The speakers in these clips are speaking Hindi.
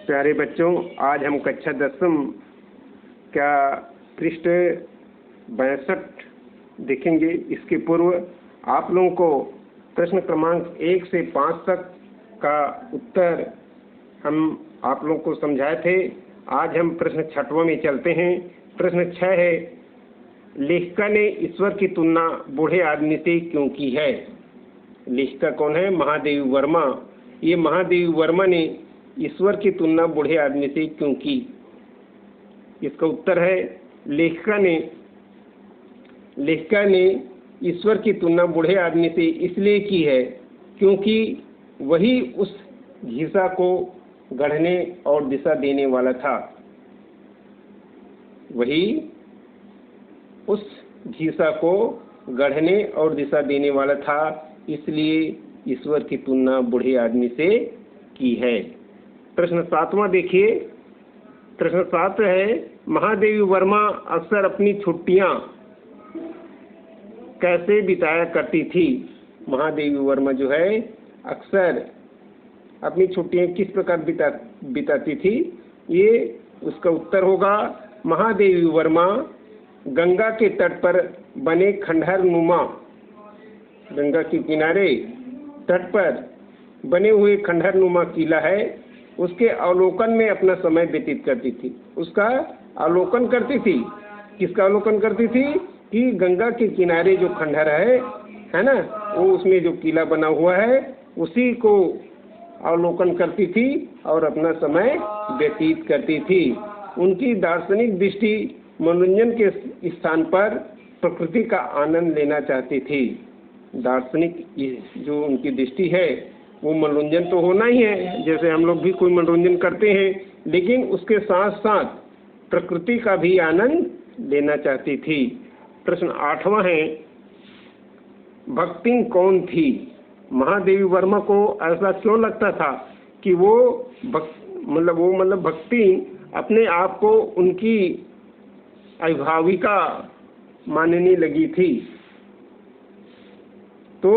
प्यारे बच्चों, आज हम कक्षा 10वीं का पृष्ठ 62 देखेंगे। इसके पूर्व आप लोगों को प्रश्न क्रमांक 1 से 5 तक का उत्तर हम आप लोगों को समझाए थे। आज हम प्रश्न 6वां में चलते हैं। प्रश्न 6 है, लेखिका ने ईश्वर की तुलना बूढ़े आदमी से क्यों की है। लेखिका कौन है? महादेवी वर्मा। ये महादेवी वर्मा ने ईश्वर की तुलना बूढ़े आदमी से क्यों की? इसका उत्तर है, लेखिका ने ईश्वर की तुलना बूढ़े आदमी से इसलिए की है क्योंकि वही उस घिसा को गढ़ने और दिशा देने वाला था। वही उस घिसा को गढ़ने और दिशा देने वाला था, इसलिए ईश्वर की तुलना बूढ़े आदमी से की है। प्रश्न 7वां देखिए। प्रश्न 7 है, महादेवी वर्मा अक्सर अपनी छुट्टियां कैसे बिताया करती थी। महादेवी वर्मा जो है अक्सर अपनी छुट्टियां किस प्रकार बिताती थी। ये उसका उत्तर होगा, महादेवी वर्मा गंगा के तट पर बने खंडहर नुमा, गंगा के किनारे तट पर बने हुए खंडहर नुमा किला है, उसके अवलोकन में अपना समय व्यतीत करती थी। उसका अवलोकन करती थी। किसका अवलोकन करती थी? कि गंगा के किनारे जो खंडहर है ना, वो उसमें जो किला बना हुआ है उसी को अवलोकन करती थी और अपना समय व्यतीत करती थी। उनकी दार्शनिक दृष्टि मनोरंजन के स्थान पर प्रकृति का आनंद लेना चाहती थी। दार्शनिक जो उनकी दृष्टि है वो मनोरंजन तो होना ही है, जैसे हम लोग भी कोई मनोरंजन करते हैं, लेकिन उसके साथ साथ प्रकृति का भी आनंद लेना चाहती थी। प्रश्न 8वां है, भक्तिन कौन थी। महादेवी वर्मा को ऐसा क्यों लगता था कि वो भक्ति अपने आप को उनकी अभिभाविका मानने लगी थी। तो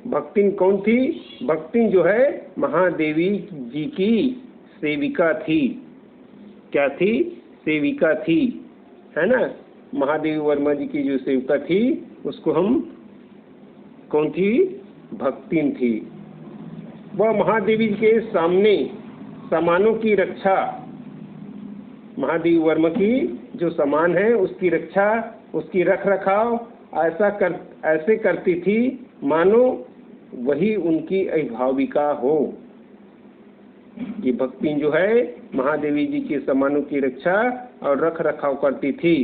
भक्तिन कौन थी? भक्तिन जो है महादेवी जी की सेविका थी। क्या थी? सेविका थी, है ना। महादेवी वर्मा जी की जो सेविका थी उसको हम कौन थी? भक्तिन थी। वह महादेवी के सामने सामानों की रक्षा, महादेवी वर्मा की जो सामान है उसकी रक्षा, उसकी रख रखाव ऐसे करती थी मानो वही उनकी अभिभाविका हो। ये भक्ति जो है महादेवी जी के सामानों की रक्षा और रख रखाव करती थी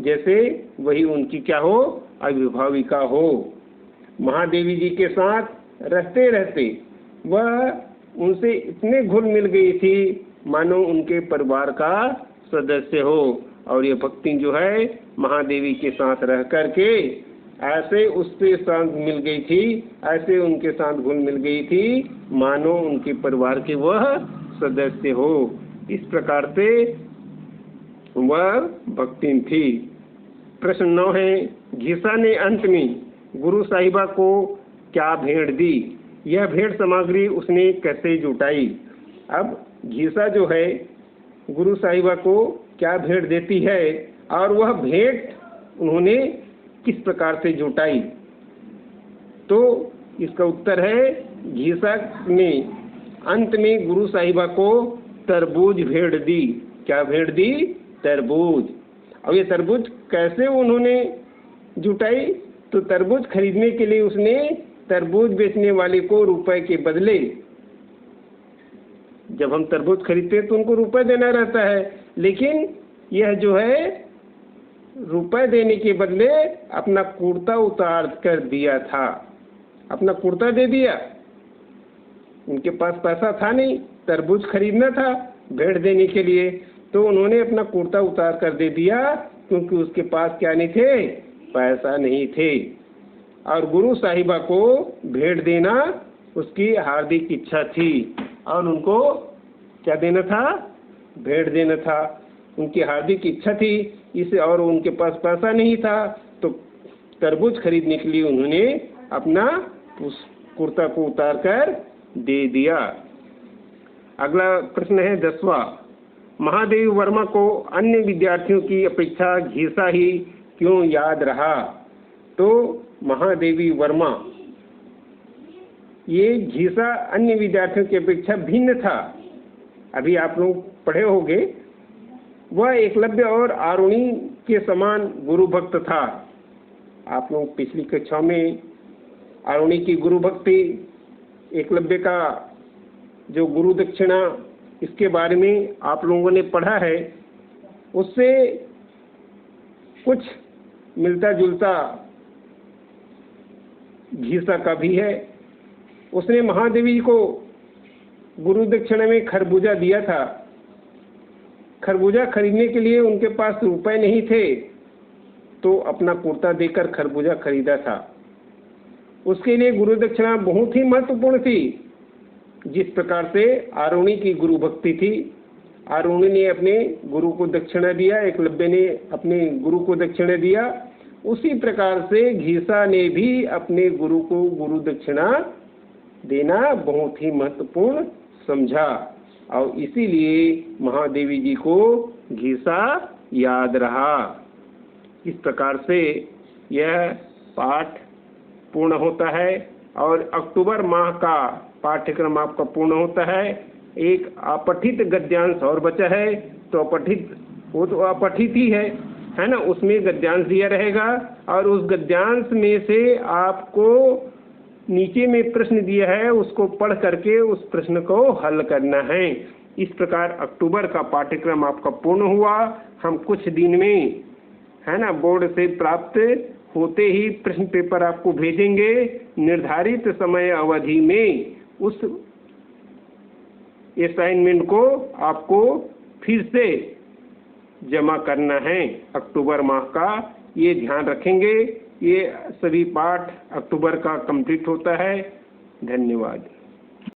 जैसे वही उनकी क्या हो? अभिभाविका हो। महादेवी जी के साथ रहते रहते वह उनसे इतने घुल मिल गई थी मानो उनके परिवार का सदस्य हो। और ये भक्ति जो है महादेवी के साथ रह करके ऐसे उसके साथ मिल गई थी, ऐसे उनके साथ घुल मिल गई थी मानो उनके परिवार के वह सदस्य हो। इस प्रकार से वह भक्तिन थी। प्रश्न 9 है, घिसा ने अंत में गुरु साहिबा को क्या भेंट दी। यह भेंट सामग्री उसने कैसे जुटाई। अब घिसा जो है गुरु साहिबा को क्या भेंट देती है और वह भेंट उन्होंने किस प्रकार से जुटाई। तो इसका उत्तर है, घिसा ने अंत में गुरु साहिबा को तरबूज भेंट दी। क्या भेंट दी? तरबूज। अब ये तरबूज कैसे उन्होंने जुटाई? तो तरबूज खरीदने के लिए उसने तरबूज बेचने वाले को रुपए के बदले, जब हम तरबूज खरीदते हैं तो उनको रुपए देना रहता है, लेकिन यह जो है रुपए देने के बदले अपना कुर्ता उतार कर दिया था। अपना कुर्ता दे दिया। उनके पास पैसा था नहीं, तरबूज खरीदना था भेंट देने के लिए, तो उन्होंने अपना कुर्ता उतार कर दे दिया क्योंकि उसके पास क्या नहीं थे? पैसा नहीं थे। और गुरु साहिबा को भेंट देना उसकी हार्दिक इच्छा थी और उनको क्या देना था? भेंट देना था। उनकी हार्दिक इच्छा थी इसे, और उनके पास पैसा नहीं था, तो तरबूज खरीदने के लिए उन्होंने अपना उस कुर्ता को उतार कर दे दिया। अगला प्रश्न है 10वां। महादेवी वर्मा को अन्य विद्यार्थियों की अपेक्षा घीसा ही क्यों याद रहा? तो महादेवी वर्मा, ये घीसा अन्य विद्यार्थियों की अपेक्षा भिन्न था। अभी आप लोग पढ़े होंगे, वह एकलव्य और आरुणि के समान गुरु भक्त था। आप लोग पिछली कक्षा में आरुणि की गुरु भक्ति, एकलव्य का जो गुरु दक्षिणा, इसके बारे में आप लोगों ने पढ़ा है। उससे कुछ मिलता जुलता घीसा का भी है। उसने महादेवी को गुरु दक्षिणा में खरबूजा दिया था। खरबूजा खरीदने के लिए उनके पास रुपए नहीं थे, तो अपना कुर्ता देकर खरबूजा खरीदा था। उसके लिए गुरु दक्षिणा बहुत ही महत्वपूर्ण थी। जिस प्रकार से आरुणि की गुरु भक्ति थी, आरुणि ने अपने गुरु को दक्षिणा दिया, एकलव्य ने अपने गुरु को दक्षिणा दिया, उसी प्रकार से घीसा ने भी अपने गुरु को गुरु दक्षिणा देना बहुत ही महत्वपूर्ण समझा, और इसीलिए महादेवी जी को घीसा याद रहा। इस प्रकार से यह पाठ पूर्ण होता है और अक्टूबर माह का पाठ्यक्रम आपका पूर्ण होता है। एक अपठित गद्यांश और बचा है, तो अपठित, वो तो अपठित ही है ना, उसमें गद्यांश दिया रहेगा और उस गद्यांश में से आपको नीचे में प्रश्न दिया है, उसको पढ़ करके उस प्रश्न को हल करना है। इस प्रकार अक्टूबर का पाठ्यक्रम आपका पूर्ण हुआ। हम कुछ दिन में, है ना, बोर्ड से प्राप्त होते ही प्रश्न पेपर आपको भेजेंगे। निर्धारित समय अवधि में उस असाइनमेंट को आपको फिर से जमा करना है अक्टूबर माह का, ये ध्यान रखेंगे। ये सभी पाठ अक्टूबर का कंप्लीट होता है। धन्यवाद।